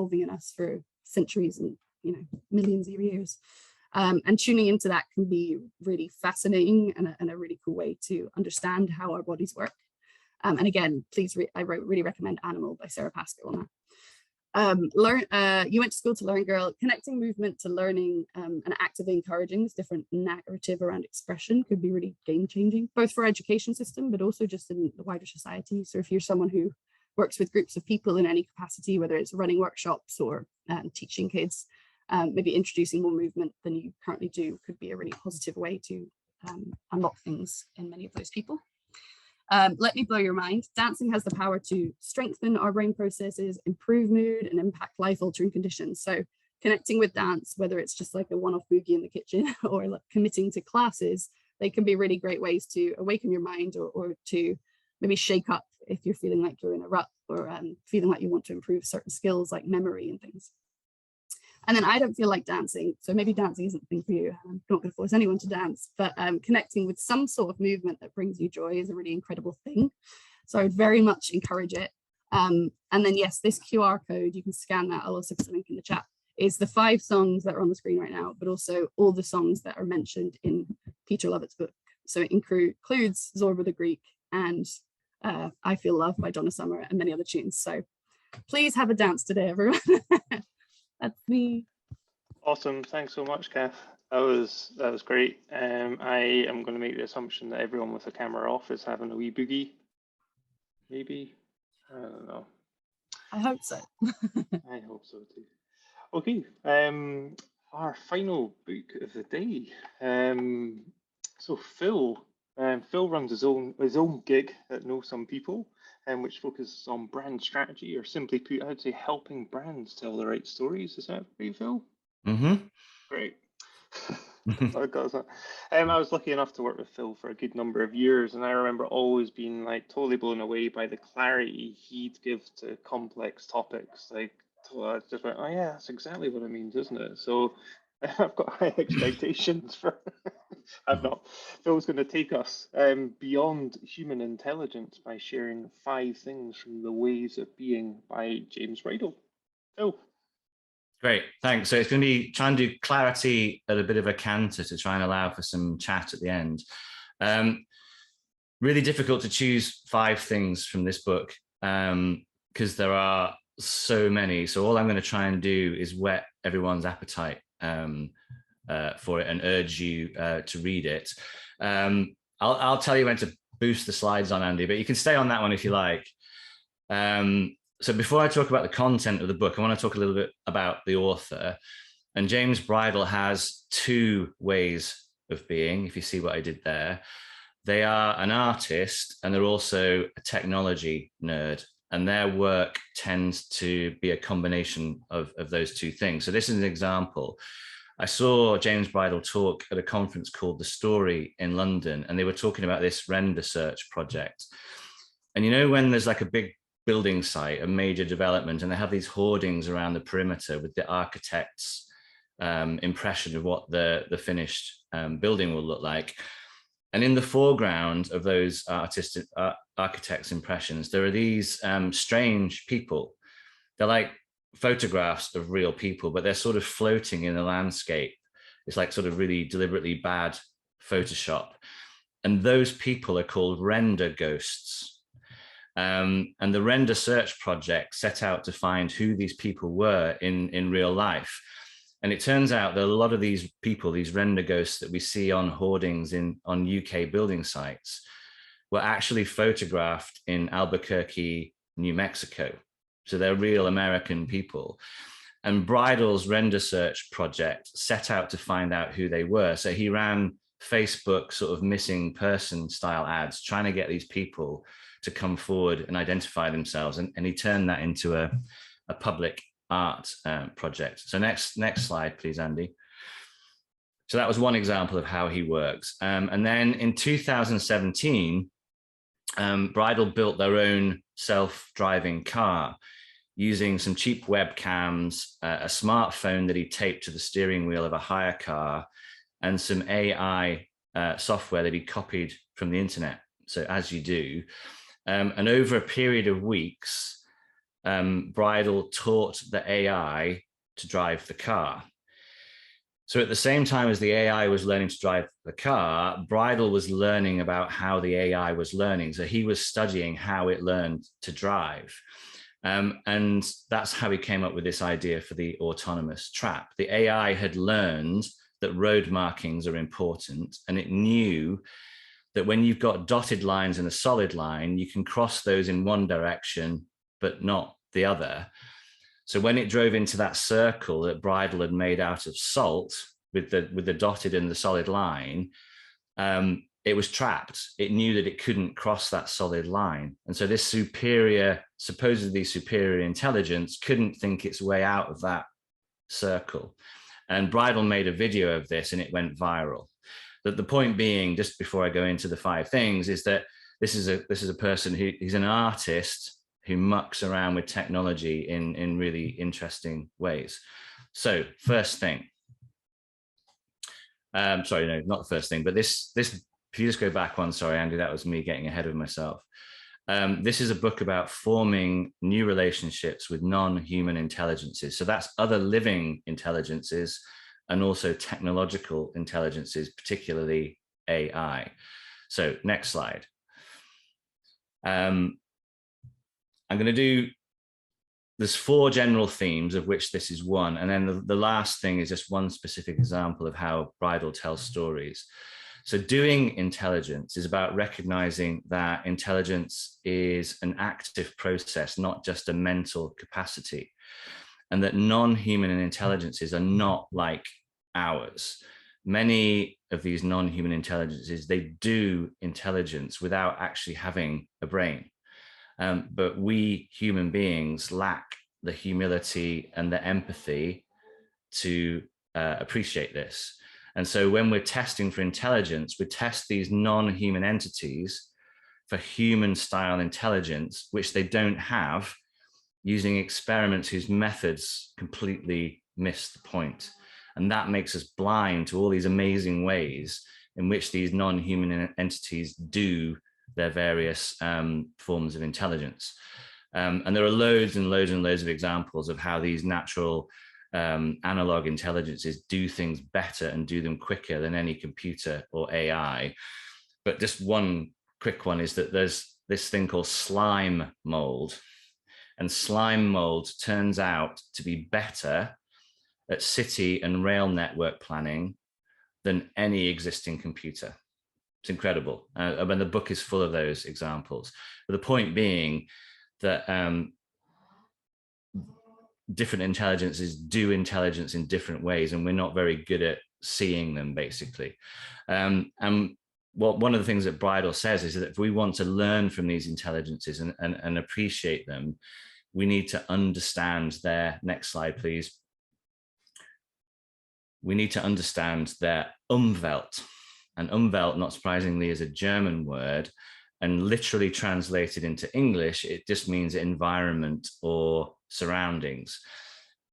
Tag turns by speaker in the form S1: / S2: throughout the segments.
S1: evolving in us for centuries and millions of years. And tuning into that can be really fascinating and a really cool way to understand how our bodies work. And again, please, I really recommend Animal by Sarah Pascoe on that. You went to school to learn, girl. Connecting movement to learning and actively encouraging this different narrative around expression could be really game-changing, both for education system, but also just in the wider society. So if you're someone who works with groups of people in any capacity, whether it's running workshops or teaching kids, maybe introducing more movement than you currently do could be a really positive way to unlock things in many of those people. Let me blow your mind. Dancing has the power to strengthen our brain processes, improve mood, and impact life-altering conditions. So connecting with dance, whether it's just like a one-off boogie in the kitchen or like committing to classes, they can be really great ways to awaken your mind or to maybe shake up if you're feeling like you're in a rut or feeling like you want to improve certain skills like memory and things. And then I don't feel like dancing, so maybe dancing isn't the thing for you. I'm not going to force anyone to dance, but connecting with some sort of movement that brings you joy is a really incredible thing. So I would very much encourage it. And then yes, this QR code, you can scan that. I'll also put a link in the chat. Is the 5 songs that are on the screen right now, but also all the songs that are mentioned in Peter Lovett's book. So it includes Zorba the Greek and I Feel Love by Donna Summer and many other tunes. So please have a dance today, everyone. That's me.
S2: Awesome. Thanks so much, Kath. That was great. I am going to make the assumption that everyone with a camera off is having a wee boogie. Maybe. I don't know.
S1: I hope so.
S2: I hope so too. Okay. Our final book of the day. So Phil runs his own gig at Know Some People, which focuses on brand strategy, or simply put, I'd say helping brands tell the right stories. Is that right, Phil?
S3: Mm-hmm.
S2: Great. I was lucky enough to work with Phil for a good number of years, and I remember always being like totally blown away by the clarity he'd give to complex topics. Like, I just went, oh yeah, that's exactly what it means, isn't it? So I've got high expectations for. I've not. Phil's going to take us beyond human intelligence by sharing 5 things from The Ways of Being by James Bridle. Phil.
S3: Great, thanks. So it's going to be trying to do clarity at a bit of a canter to try and allow for some chat at the end. Really difficult to choose 5 things from this book because there are so many. So all I'm going to try and do is whet everyone's appetite for it and urge you to read it. I'll tell you when to boost the slides on, Andy, but you can stay on that one if you like. So before I talk about the content of the book, I want to talk a little bit about the author. And James Bridle has 2 ways of being, if you see what I did there. They are an artist and they're also a technology nerd. And their work tends to be a combination of those 2 things. So this is an example. I saw James Bridle talk at a conference called The Story in London, and they were talking about this render search project. And you know, when there's like a big building site, a major development, and they have these hoardings around the perimeter with the architect's impression of what the finished building will look like. And in the foreground of those architects' impressions, there are these strange people. They're like photographs of real people, but they're sort of floating in the landscape. It's like sort of really deliberately bad Photoshop. And those people are called render ghosts. And the render search project set out to find who these people were in real life. And it turns out that a lot of these people, these render ghosts that we see on hoardings on UK building sites, were actually photographed in Albuquerque, New Mexico. So they're real American people. And Bridle's render search project set out to find out who they were. So he ran Facebook sort of missing person style ads, trying to get these people to come forward and identify themselves. And he turned that into a public art project. So next slide, please, Andy. So that was one example of how he works. And then in 2017, Bridle built their own self-driving car using some cheap webcams, a smartphone that he taped to the steering wheel of a hire car, and some AI software that he copied from the internet. So as you do. And over a period of weeks, Bridle taught the AI to drive the car. So at the same time as the AI was learning to drive the car, Bridle was learning about how the AI was learning. So he was studying how it learned to drive. And that's how he came up with this idea for the autonomous trap. The AI had learned that road markings are important, and it knew that when you've got dotted lines and a solid line, you can cross those in one direction, but not the other. So when it drove into that circle that Bridle had made out of salt with the dotted and the solid line, it was trapped. It knew that it couldn't cross that solid line. And so this supposedly superior intelligence couldn't think its way out of that circle. And Bridle made a video of this and it went viral. But the point being, just before I go into the 5 things, is that this is a person he's an artist who mucks around with technology in really interesting ways. So first thing, sorry, no, not the first thing, but this, if you just go back one, sorry, Andy, that was me getting ahead of myself. This is a book about forming new relationships with non-human intelligences. So that's other living intelligences and also technological intelligences, particularly AI. So next slide. I'm going to do, there's 4 general themes of which this is one. And then the last thing is just one specific example of how Bridle tells stories. So doing intelligence is about recognizing that intelligence is an active process, not just a mental capacity, and that non-human intelligences are not like ours. Many of these non-human intelligences, they do intelligence without actually having a brain. But we human beings lack the humility and the empathy to appreciate this. And so when we're testing for intelligence, we test these non-human entities for human style intelligence, which they don't have, using experiments whose methods completely miss the point. And that makes us blind to all these amazing ways in which these non-human entities do their various forms of intelligence. And there are loads and loads and loads of examples of how these natural analog intelligences do things better and do them quicker than any computer or AI. But just one quick one is that there's this thing called slime mold. And slime mold turns out to be better at city and rail network planning than any existing computer. It's incredible. I mean, the book is full of those examples. But the point being that different intelligences do intelligence in different ways, and we're not very good at seeing them, basically. And one of the things that Bridle says is that if we want to learn from these intelligences and appreciate them, we need to understand their, next slide, please. We need to understand their Umwelt. And Umwelt, not surprisingly, is a German word, and literally translated into English, it just means environment or surroundings.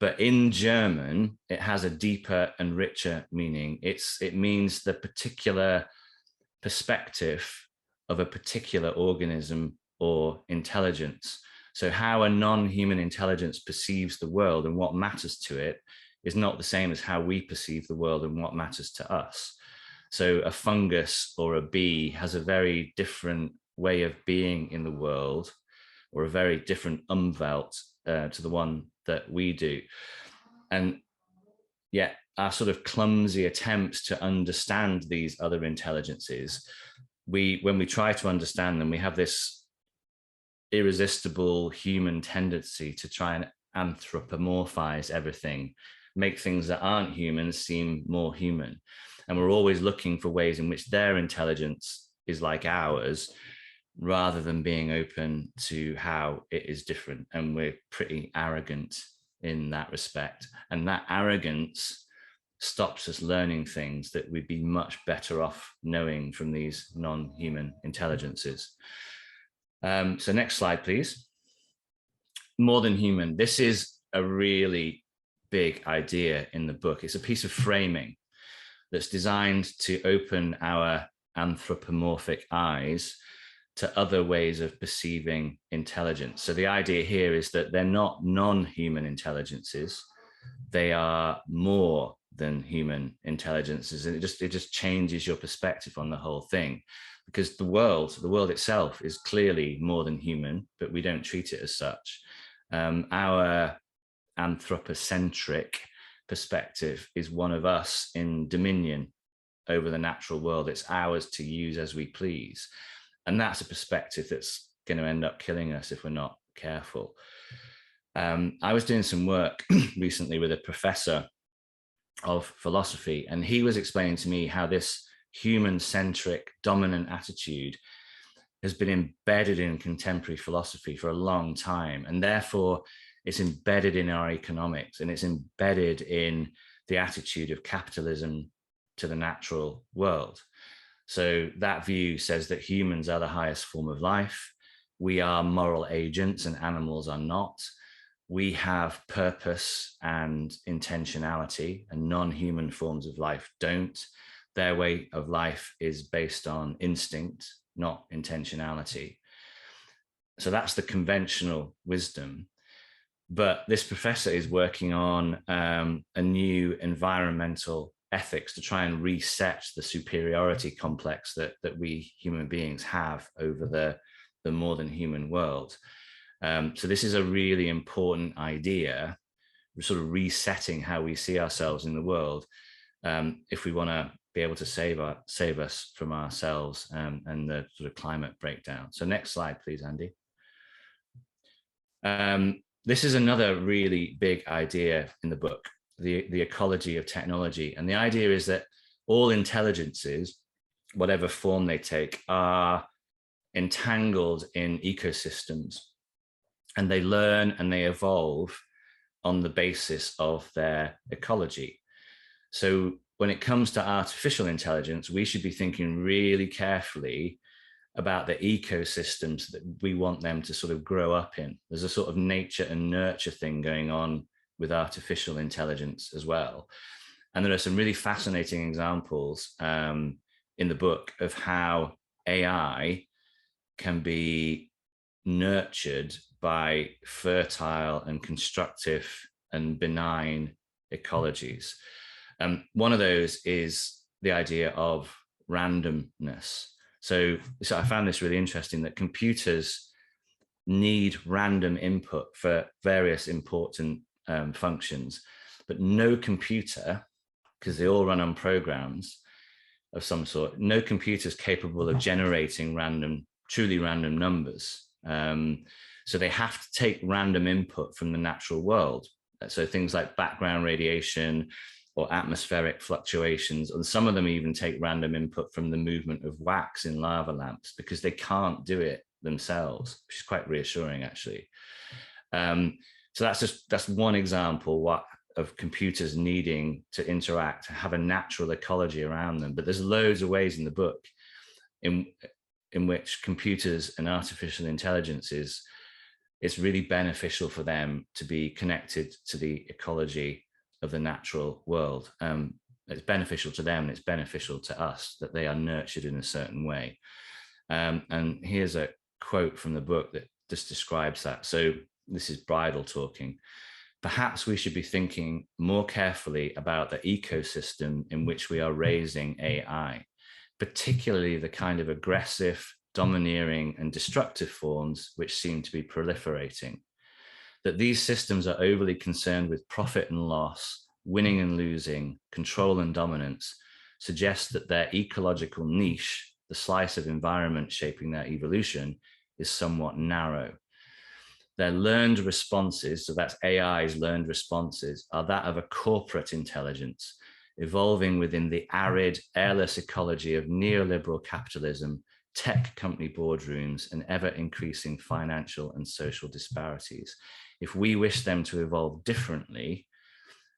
S3: But in German, it has a deeper and richer meaning. It means the particular perspective of a particular organism or intelligence. So how a non-human intelligence perceives the world and what matters to it is not the same as how we perceive the world and what matters to us. So a fungus or a bee has a very different way of being in the world, or a very different Umwelt to the one that we do. And yet our sort of clumsy attempts to understand these other intelligences, when we try to understand them, we have this irresistible human tendency to try and anthropomorphize everything, make things that aren't human seem more human. And we're always looking for ways in which their intelligence is like ours, rather than being open to how it is different. And we're pretty arrogant in that respect. And that arrogance stops us learning things that we'd be much better off knowing from these non-human intelligences. So next slide, please. More than human. This is a really big idea in the book. It's a piece of framing that's designed to open our anthropomorphic eyes to other ways of perceiving intelligence. So the idea here is that they're not non-human intelligences, they are more than human intelligences, and it just changes your perspective on the whole thing, because the world itself is clearly more than human, but we don't treat it as such. Our anthropocentric perspective is one of us in dominion over the natural world. It's ours to use as we please, and that's a perspective that's going to end up killing us if we're not careful. I was doing some work recently with a professor of philosophy, and he was explaining to me how this human-centric dominant attitude has been embedded in contemporary philosophy for a long time, and therefore it's embedded in our economics, and it's embedded in the attitude of capitalism to the natural world. So that view says that humans are the highest form of life. We are moral agents and animals are not. We have purpose and intentionality, and non-human forms of life don't. Their way of life is based on instinct, not intentionality. So that's the conventional wisdom. But this professor is working on a new environmental ethics to try and reset the superiority complex that we human beings have over the more than human world. So this is a really important idea, sort of resetting how we see ourselves in the world, if we want to be able to save us from ourselves and the sort of climate breakdown. So next slide, please, Andy. This is another really big idea in the book, the ecology of technology. And the idea is that all intelligences, whatever form they take, are entangled in ecosystems, and they learn and they evolve on the basis of their ecology. So when it comes to artificial intelligence, we should be thinking really carefully about the ecosystems that we want them to sort of grow up in. There's a sort of nature and nurture thing going on with artificial intelligence as well. And there are some really fascinating examples in the book of how AI can be nurtured by fertile and constructive and benign ecologies. One of those is the idea of randomness. So I found this really interesting, that computers need random input for various important functions, but no computer, because they all run on programs of some sort, no computer is capable of generating truly random numbers. So they have to take random input from the natural world. So things like background radiation or atmospheric fluctuations, and some of them even take random input from the movement of wax in lava lamps, because they can't do it themselves, which is quite reassuring, actually. So that's one example of computers needing to interact, have a natural ecology around them. But there's loads of ways in the book in which computers and artificial intelligences, it's really beneficial for them to be connected to the ecology of the natural world. It's beneficial to them, and it's beneficial to us that they are nurtured in a certain way. And here's a quote from the book that just describes that. So this is Bridle talking. Perhaps we should be thinking more carefully about the ecosystem in which we are raising AI, particularly the kind of aggressive, domineering, and destructive forms which seem to be proliferating. That these systems are overly concerned with profit and loss, winning and losing, control and dominance, suggests that their ecological niche, the slice of environment shaping their evolution, is somewhat narrow. Their learned responses, so that's AI's learned responses, are that of a corporate intelligence, evolving within the arid, airless ecology of neoliberal capitalism, tech company boardrooms, and ever-increasing financial and social disparities. If we wish them to evolve differently,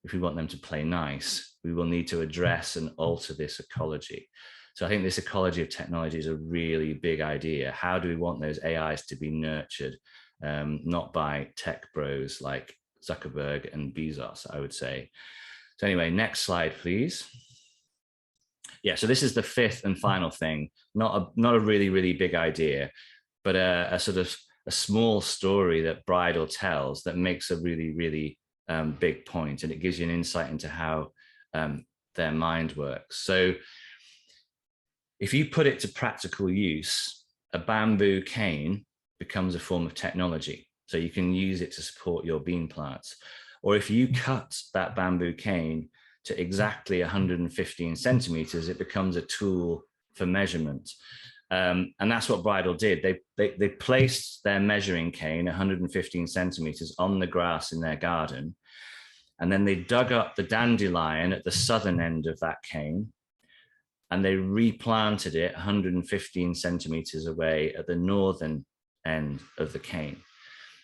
S3: if we want them to play nice, we will need to address and alter this ecology. So I think this ecology of technology is a really big idea. How do we want those AIs to be nurtured? Not by tech bros like Zuckerberg and Bezos, I would say. So anyway, next slide, please. Yeah, so this is the fifth and final thing, not a really, really big idea, but a sort of a small story that Bridle tells that makes a really, really big point, and it gives you an insight into how their mind works. So if you put it to practical use, a bamboo cane becomes a form of technology. So you can use it to support your bean plants. Or if you cut that bamboo cane to exactly 115 centimeters, it becomes a tool for measurement. And that's what Bridle did. They placed their measuring cane 115 centimeters on the grass in their garden. And then they dug up the dandelion at the southern end of that cane, and they replanted it 115 centimeters away at the northern end of the cane.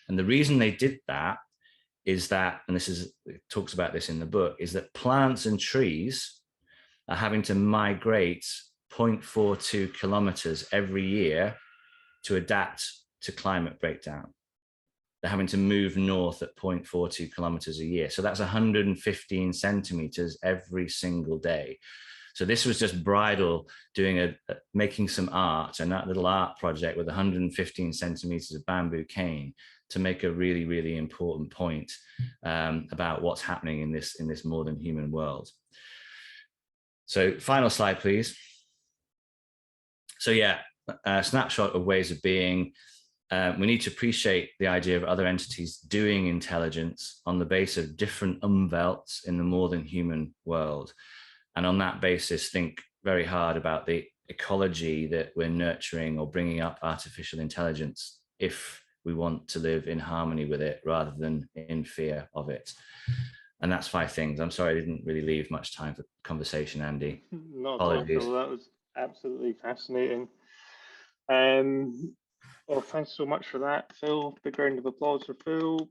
S3: And the reason they did that is that, and it talks about this in the book, is that plants and trees are having to migrate 0.42 kilometers every year to adapt to climate breakdown. They're having to move north at 0.42 kilometers a year. So that's 115 centimeters every single day. So this was just Bridle doing making some art, and that little art project with 115 centimeters of bamboo cane to make a really, really important point about what's happening in this more than human world. So final slide, please. So yeah, a snapshot of ways of being. We need to appreciate the idea of other entities doing intelligence on the basis of different umwelts in the more than human world. And on that basis, think very hard about the ecology that we're nurturing or bringing up artificial intelligence if we want to live in harmony with it rather than in fear of it. And that's 5 things. I'm sorry I didn't really leave much time for conversation, Andy.
S2: Not at all, Phil. That was absolutely fascinating. Well, thanks so much for that, Phil. Big round of applause for Phil.